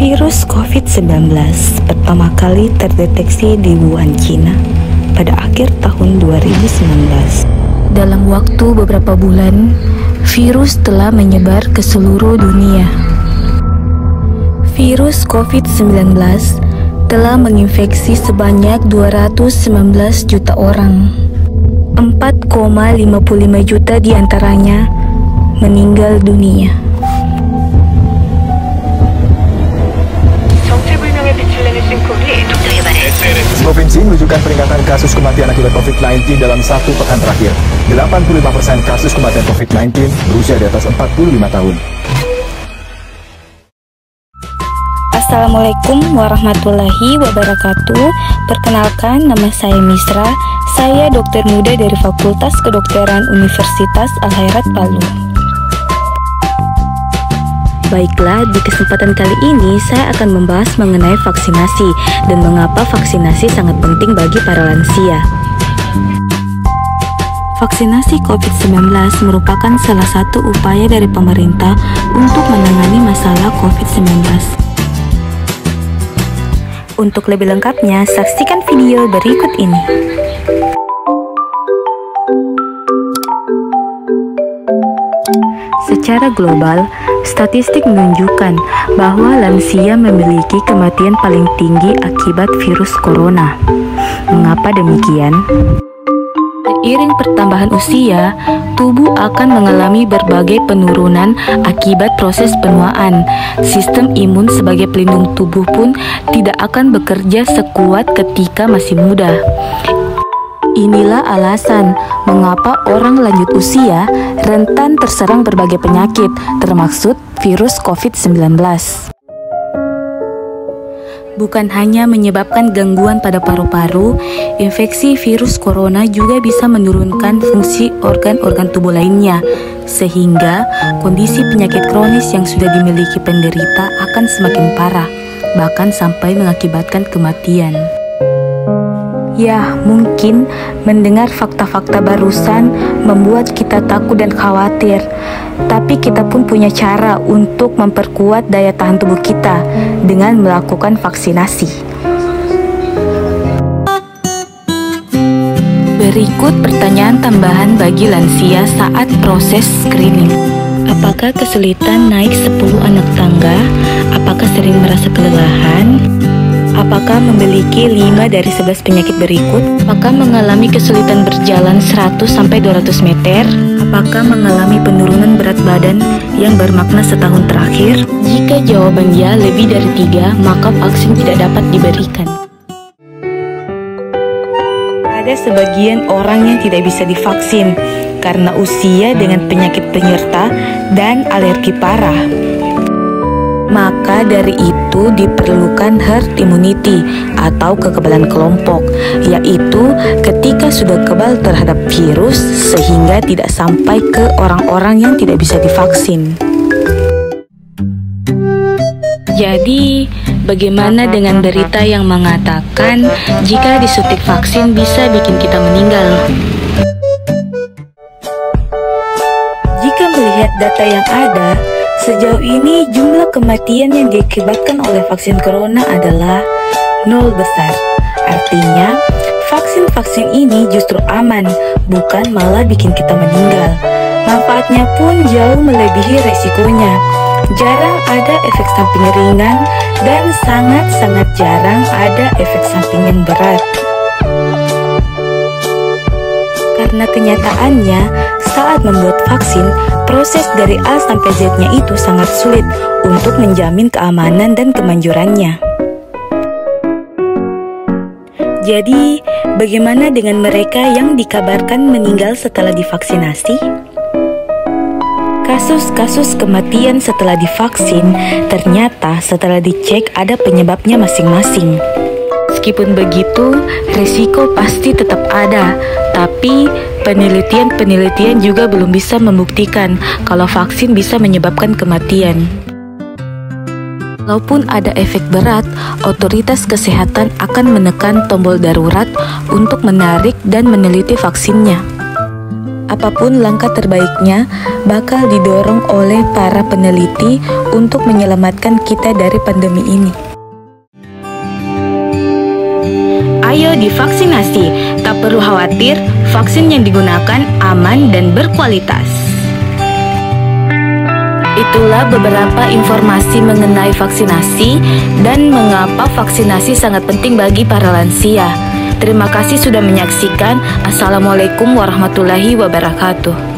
Virus COVID-19 pertama kali terdeteksi di Wuhan, China pada akhir tahun 2019. Dalam waktu beberapa bulan, virus telah menyebar ke seluruh dunia. Virus COVID-19 telah menginfeksi sebanyak 219 juta orang. 4,55 juta diantaranya meninggal dunia. Provinsi menunjukkan peningkatan kasus kematian akibat COVID-19 dalam 1 pekan terakhir. 85% kasus kematian COVID-19 berusia di atas 45 tahun. Assalamualaikum warahmatullahi wabarakatuh. Perkenalkan, nama saya Misra. Saya dokter muda dari Fakultas Kedokteran Universitas Al-Khairat Palu. Baiklah, di kesempatan kali ini saya akan membahas mengenai vaksinasi dan mengapa vaksinasi sangat penting bagi para lansia. Vaksinasi COVID-19 merupakan salah satu upaya dari pemerintah untuk menangani masalah COVID-19. Untuk lebih lengkapnya, saksikan video berikut ini. Secara global, statistik menunjukkan bahwa lansia memiliki kematian paling tinggi akibat virus corona. Mengapa demikian? Seiring pertambahan usia, tubuh akan mengalami berbagai penurunan akibat proses penuaan. Sistem imun sebagai pelindung tubuh pun tidak akan bekerja sekuat ketika masih muda. Inilah alasan mengapa orang lanjut usia rentan terserang berbagai penyakit, termasuk virus COVID-19. Bukan hanya menyebabkan gangguan pada paru-paru, infeksi virus corona juga bisa menurunkan fungsi organ-organ tubuh lainnya, sehingga kondisi penyakit kronis yang sudah dimiliki penderita akan semakin parah, bahkan sampai mengakibatkan kematian. Ya, mungkin mendengar fakta-fakta barusan membuat kita takut dan khawatir. Tapi kita pun punya cara untuk memperkuat daya tahan tubuh kita dengan melakukan vaksinasi. Berikut pertanyaan tambahan bagi lansia saat proses screening. Apakah kesulitan naik 10 anak tangga? Apakah sering merasa kelelahan? Apakah memiliki 5 dari 11 penyakit berikut? Apakah mengalami kesulitan berjalan 100-200 meter? Apakah mengalami penurunan berat badan yang bermakna setahun terakhir? Jika jawaban ya lebih dari 3, maka vaksin tidak dapat diberikan. Ada sebagian orang yang tidak bisa divaksin karena usia dengan penyakit penyerta dan alergi parah. Maka dari itu diperlukan herd immunity atau kekebalan kelompok, yaitu ketika sudah kebal terhadap virus sehingga tidak sampai ke orang-orang yang tidak bisa divaksin. Jadi, bagaimana dengan berita yang mengatakan jika disuntik vaksin bisa bikin kita meninggal? Jika melihat data yang ada, sejauh ini jumlah kematian yang diakibatkan oleh vaksin corona adalah 0 besar. Artinya, vaksin-vaksin ini justru aman, bukan malah bikin kita meninggal. Manfaatnya pun jauh melebihi resikonya. Jarang ada efek samping ringan dan sangat-sangat jarang ada efek samping yang berat. Karena kenyataannya, saat membuat vaksin, proses dari A sampai Z-nya itu sangat sulit untuk menjamin keamanan dan kemanjurannya. Jadi, bagaimana dengan mereka yang dikabarkan meninggal setelah divaksinasi? Kasus-kasus kematian setelah divaksin ternyata setelah dicek ada penyebabnya masing-masing. Meskipun begitu, risiko pasti tetap ada, tapi penelitian juga belum bisa membuktikan kalau vaksin bisa menyebabkan kematian. Walaupun ada efek berat, otoritas kesehatan akan menekan tombol darurat untuk menarik dan meneliti vaksinnya. apapun langkah terbaiknya bakal didorong oleh para peneliti untuk menyelamatkan kita dari pandemi ini. Ayo divaksinasi, tak perlu khawatir, vaksin yang digunakan aman dan berkualitas. Itulah beberapa informasi mengenai vaksinasi dan mengapa vaksinasi sangat penting bagi para lansia. Terima kasih sudah menyaksikan. Assalamualaikum warahmatullahi wabarakatuh.